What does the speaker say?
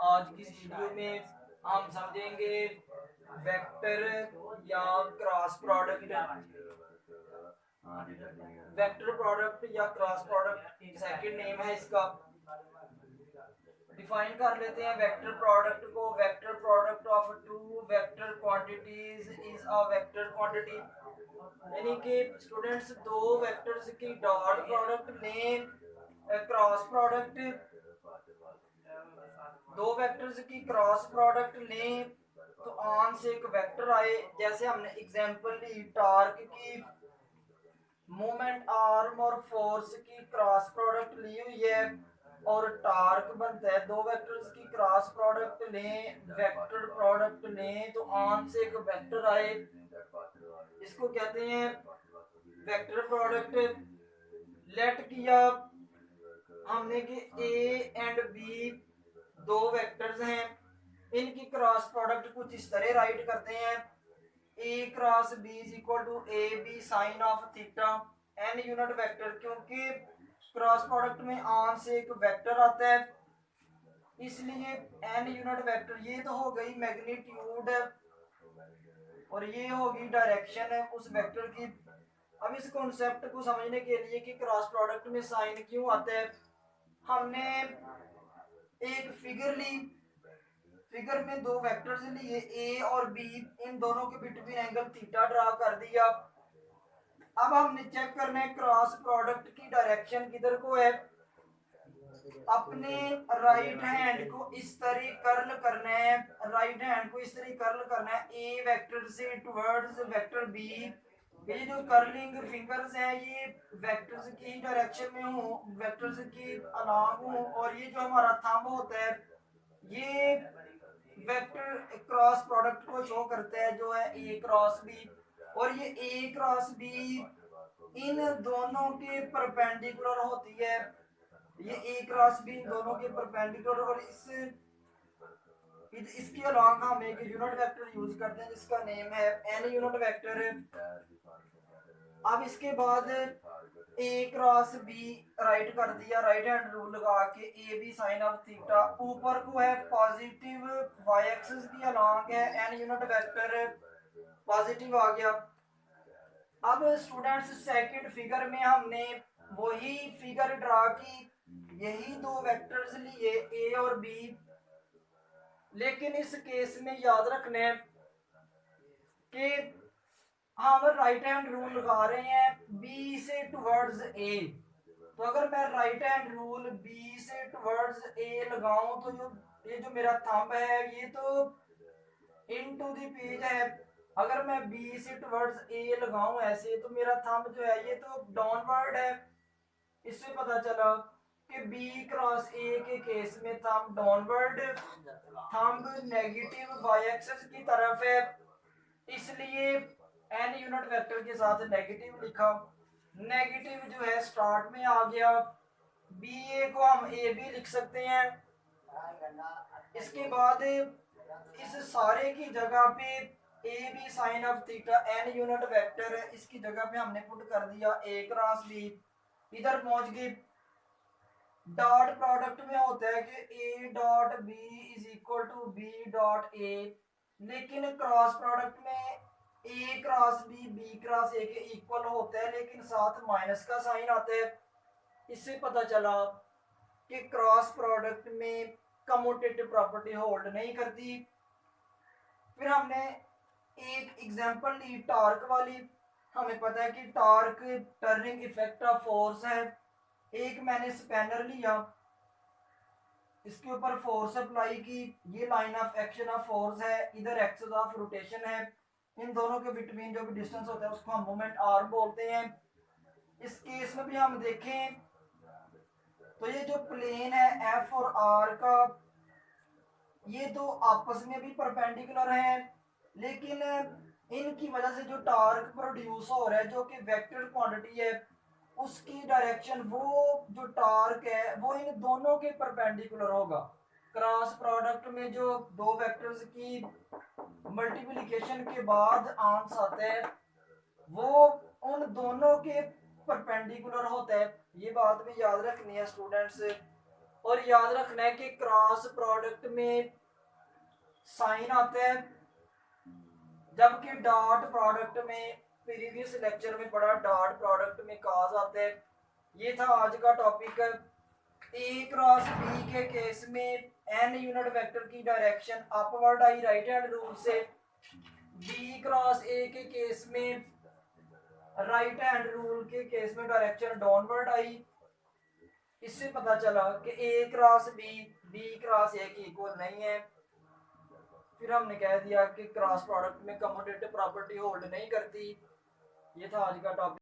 आज की इस वीडियो में हम समझेंगे वेक्टर या क्रॉस प्रोडक्ट। वेक्टर प्रोडक्ट या क्रॉस प्रोडक्ट सेकंड नेम है इसका। डिफाइन कर लेते हैं वेक्टर प्रोडक्ट को। Vector product of two vector quantities is a vector quantity. यानी कि स्टूडेंट्स दो वेक्टर्स की डॉट प्रोडक्ट लें, क्रॉस प्रोडक्ट, दो वेक्टर्स की क्रॉस प्रोडक्ट लें तो आन से एक वेक्टर आए। जैसे हमने एग्जांपल ली टार्क की मोमेंट आर्म और फोर्स की क्रॉस प्रोडक्ट ली हुई है और टार्क बनता है। दो वेक्टर्स की क्रॉस प्रोडक्ट लें, वेक्टर प्रोडक्ट लें तो आन से एक वेक्टर आए, इसको कहते हैं वेक्टर प्रोडक्ट। लेट किया हमने कि ए एंड बी दो वेक्टर्स हैं, इनकी क्रॉस प्रोडक्ट कुछ इस तरह राइट करते हैं। A cross B is equal to A B sine of theta N unit vector, क्योंकि क्रॉस प्रोडक्ट में आन से एक वेक्टर आता है इसलिए एन यूनिट वेक्टर। ये तो हो गई मैग्नीट्यूड और ये होगी डायरेक्शन उस वेक्टर की। अब इस कॉन्सेप्ट को समझने के लिए कि क्रॉस प्रोडक्ट में साइन क्यों आता है, हमने एक फिगर ली। फिगर में दो वेक्टर्स लिए ए और बी, इन दोनों के बिटवीन एंगल थीटा ड्रा कर दिया। अब हमने चेक करना है क्रॉस प्रोडक्ट की डायरेक्शन किधर को है। अपने राइट हैंड को इस तरह कर्ल करना है, राइट हैंड को इस तरह कर्ल करना है ए वेक्टर से टुवर्ड्स वेक्टर बी। ये जो कर्लिंग फिंगर्स हैं ये वेक्टर्स की डायरेक्शन में हो, वेक्टर्स की अलोंग हो, और ये जो हमारा थंब होता है ये वेक्टर क्रॉस प्रोडक्ट को शो करता है जो है ए क्रॉस बी। और ये ए क्रॉस बी इन दोनों के परपेंडिकुलर होती है। ये ए क्रॉस बी इन दोनों के परपेंडिकुलर, और इसके अलावा हम एक यूनिट वेक्टर यूज करते हैं जिसका नेम है एन यूनिट वेक्टर। अब इसके बाद ए क्रॉस बी राइट कर दिया, राइट हैंड रूल लगा के A B sine of theta. ऊपर को है पॉजिटिव वाई एक्सिस की अलोंग है एन यूनिट वेक्टर, पॉजिटिव आ गया। अब स्टूडेंट्स सेकंड फिगर में हमने वही फिगर ड्रा की, यही दो वेक्टर्स लिए ए और बी, लेकिन इस केस में याद रखना है कि हम राइट हैंड रूल लगा रहे हैं बी से टुवर्ड्स ए। तो अगर मैं राइट हैंड रूल बी से टुवर्ड्स ए लगाऊं तो जो ये जो मेरा थंब है ये तो इन टू दी पेज है। अगर मैं बी से टुवर्ड्स ए लगाऊं ऐसे तो मेरा थंब जो है ये तो डाउनवर्ड है। इससे पता चला कि बी क्रॉस ए के केस में thumb downward, thumb negative Y axis की तरफ है, इसलिए एन यूनिट वेक्टर के साथ नेगेटिव लिखा। नेगेटिव जो है स्टार्ट में आ गया, बी ए को हम ए बी लिख सकते हैं। इसके बाद इस सारे की जगह पे A B sine of theta N unit vector है, इसकी जगह पे हमने पुट कर दिया ए क्रॉस बी। इधर पहुंच गए। डॉट प्रोडक्ट में होता है कि A dot B is equal to B dot A, लेकिन क्रॉस प्रोडक्ट में A cross B cross A के इक्वल होता है, लेकिन साथ माइनस का साइन आता है। इससे पता चला कि क्रॉस प्रोडक्ट में कम्यूटेटिव प्रॉपर्टी होल्ड नहीं करती। फिर हमने एक एग्जांपल ली टॉर्क वाली। हमें पता है कि torque turning effect of force है। एक मैंने स्पैनर लिया, इसके ऊपर फोर्स अप्लाई की, ये line of action of force है, इधर एक्सिस ऑफ रोटेशन है। इन दोनों के बिटवीन जो भी डिस्टेंस होता है उसको हम मोमेंट आर बोलते हैं। इस केस में भी हम देखें तो ये जो प्लेन है एफ और आर का ये तो आपस में भी परपेंडिकुलर है, लेकिन इनकी वजह से जो टॉर्क प्रोड्यूस हो रहा है जो कि वेक्टर क्वांटिटी है उसकी डायरेक्शन, वो जो टॉर्क है वो इन दोनों के परपेंडिकुलर होगा। क्रॉस प्रोडक्ट में जो दो वेक्टर्स की मल्टीप्लिकेशन के बाद आंसर आता है वो उन दोनों के परपेंडिकुलर होता है। ये बात भी याद रखनी है स्टूडेंट्स। और याद रखना है कि क्रॉस प्रोडक्ट में साइन आता है, जबकि डॉट प्रोडक्ट में प्रीवियस लेक्चर में पढ़ा डॉट प्रोडक्ट में काज आता है। ये था आज का टॉपिक। ए क्रॉस बी के केस में एन यूनिट वेक्टर की डायरेक्शन अपवर्ड आई राइट हैंड रूल से, बी क्रॉस ए के केस में राइट हैंड रूल के केस में डायरेक्शन डाउनवर्ड आई। इससे पता चला कि ए क्रॉस बी क्रॉस ए की इक्वल नहीं है। फिर हमने कह दिया कि क्रॉस प्रोडक्ट में कम्यूटेटिव प्रॉपर्टी होल्ड नहीं करती। ये था आज का टॉपिक।